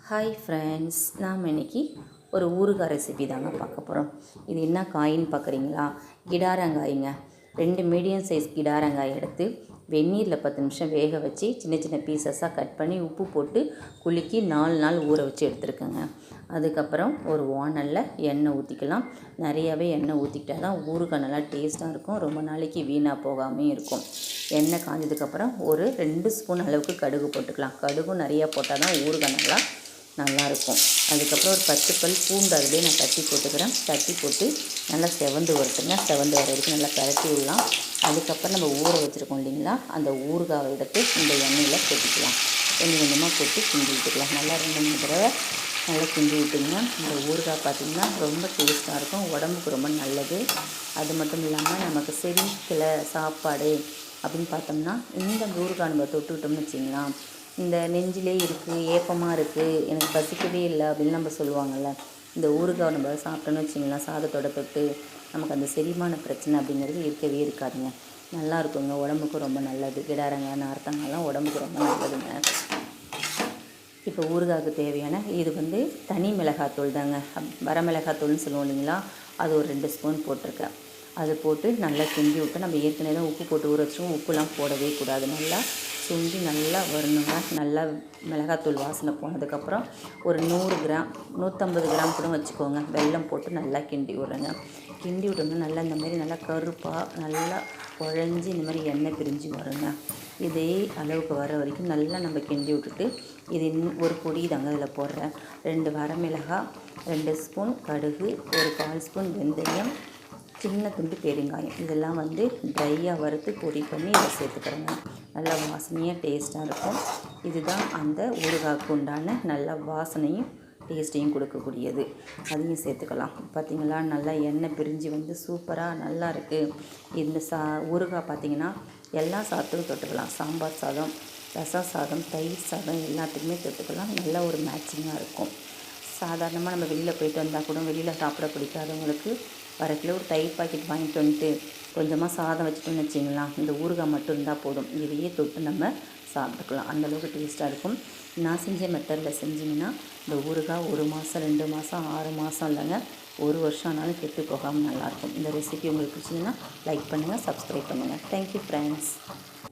Hi friends, நாம் இன்றைக்கி ஒரு ஊறுகாய் ரெசிபி தாங்க பார்க்க போகிறோம். இது என்ன காயின்னு பார்க்குறீங்களா? கிடாரங்காய்ங்க. 2 மீடியம் சைஸ் கிடாரங்காய் எடுத்து வெந்நீரில் 10 நிமிஷம் வேக வச்சு சின்ன சின்ன பீசஸாக கட் பண்ணி உப்பு போட்டு குலுக்கி 4 நாள் ஊற வச்சு எடுத்துருக்கேங்க. அதுக்கப்புறம் ஒரு வானலில் எண்ணெய் ஊற்றிக்கலாம். நிறையாவே எண்ணெய் ஊற்றிக்கிட்டால் தான் ஊறுகாய் நல்லா டேஸ்ட்டாக இருக்கும், ரொம்ப நாளைக்கு வீணாக போகாமல் இருக்கும். எண்ணெய் காஞ்சதுக்கப்புறம் ஒரு 2 ஸ்பூன் அளவுக்கு கடுகு போட்டுக்கலாம். கடுகும் நிறையா போட்டால் தான் ஊறுகாய் நல்லாயிருக்கும். அதுக்கப்புறம் ஒரு 10 பல் பூண்டு அதிலே நான் தட்டி போட்டுக்கிறேன். தட்டி போட்டு நல்லா செவந்து வரட்டுங்க. செவந்து வர வரைக்கும் நல்லா பரட்டி விடலாம். அதுக்கப்புறம் நம்ம ஊற வச்சுருக்கோம் இல்லைங்களா, அந்த ஊறுகாவை எடுத்து இந்த எண்ணெயில் கொட்டிக்கலாம். கொஞ்சம் கொஞ்சமாக கொட்டி கிண்டி விட்டுக்கலாம். நல்லா 2-3 தடவை நல்லா கிண்டி விட்டுங்க. இந்த ஊறுகாய் பார்த்திங்கன்னா ரொம்ப டேஸ்ட்டாக இருக்கும், உடம்புக்கு ரொம்ப நல்லது. அது மட்டும் இல்லாமல் நமக்கு செரிக்கலை சாப்பாடு அப்படின்னு பார்த்தோம்னா இந்த ஊறுகாய் நம்ம தொட்டுக்கிட்டோம்னு வச்சிங்களா, இந்த நெஞ்சிலே இருக்குது, ஏப்பமாக இருக்குது, எனக்கு பசிக்கவே இல்லை அப்படின்னு நம்ம சொல்லுவாங்கள்ல, இந்த ஊறுகாய் நம்ம சாப்பிட்டோன்னு வச்சிங்களா சாதத்தோட தொட்டு நமக்கு அந்த செரிமான பிரச்சனை அப்படிங்கிறது இருக்கவே இருக்காதுங்க. நல்லா இருக்குங்க, உடம்புக்கு ரொம்ப நல்லது. கிடாரங்காய் நார்த்தங்காய்லாம் உடம்புக்கு ரொம்ப நல்லதுங்க. இப்போ ஊறுகாய்க்கு தேவையான இது தனி மிளகாத்தூள் தாங்க, வரமிளகாத்தூள்னு சொல்லுவோம் இல்லைங்களா, அது ஒரு 2 ஸ்பூன் போட்டிருக்கேன். அது போட்டு நல்லா கிண்டி விட்டு, நம்ம ஏற்கனவே தான் உப்பு போட்டு ஊற வச்சுருவோம், உப்புலாம் போடவே கூடாது. நல்லா சுண்டி நல்லா வரணுங்க. நல்லா மிளகாத்தூள் வாசனை போனதுக்கப்புறம் ஒரு 100 கிராம் 150 கிராம் கூட வச்சுக்கோங்க, வெல்லம் போட்டு நல்லா கிண்டி விட்றேங்க. கிண்டி விட்டோம்னா நல்லா இந்த மாதிரி நல்லா கருப்பாக நல்லா குழஞ்சி இந்த மாதிரி எண்ணெய் பிரிஞ்சு வருங்க. இதே அளவுக்கு வர வரைக்கும் நல்லா நம்ம கிண்டி விட்டுட்டு, இது ஒரு பொடி தாங்க இதில் போடுறேன். 2 வரமிளகாய், 2 ஸ்பூன் கடுகு, ஒரு 1/4 ஸ்பூன் வெந்தயம், சின்ன துண்டு பெருங்காயம், இதெல்லாம் ட்ரையாக வறுத்து பொடி பண்ணி இதை சேர்த்துக்கிறேங்க. நல்லா வாசனையாக டேஸ்ட்டாக இருக்கும். இதுதான் அந்த ஊறுகாய்க்கு உண்டான நல்ல வாசனையும் டேஸ்ட்டையும் கொடுக்கக்கூடியது. அதையும் சேர்த்துக்கலாம். பார்த்திங்களா, நல்லா எண்ணெய் பிரிஞ்சு சூப்பராக நல்லா இருக்குது. இந்த ஊறுகாய் பார்த்திங்கன்னா எல்லா சாதத்துக்கும் தொட்டுக்கலாம். சாம்பார் சாதம், ரசம் சாதம், தயிர் சாதம் எல்லாத்துக்குமே தொட்டுக்கலாம். நல்ல ஒரு மேட்சிங்காக இருக்கும். சாதாரணமாக நம்ம வெளியில் போயிட்டு வந்தால் கூட வெளியில் சாப்பிட பிடிக்காதவங்களுக்கு 1/2 கிலோ ஒரு தயிர் பாக்கெட் வாங்கிட்டு வந்துட்டு கொஞ்சமாக சாதம் வச்சுட்டோன்னு வச்சிங்களா, இந்த ஊறுகாய் மட்டும் இருந்தால் போதும், இதையே தொட்டு நம்ம சாப்பிட்டுக்கலாம். அந்தளவுக்கு டேஸ்ட்டாக இருக்கும். நான் செஞ்ச மெத்தடில் செஞ்சிங்கன்னா இந்த ஊறுகாய் 1 மாதம் 2 மாதம் 6 மாதம் இல்லைங்க, 1 வருஷம் ஆனாலும் கெட்டு போகாமல் நல்லாயிருக்கும். இந்த ரெசிபி உங்களுக்கு பிடிச்சிங்கன்னா லைக் பண்ணுங்கள், சப்ஸ்கிரைப் பண்ணுங்கள். Thank you friends.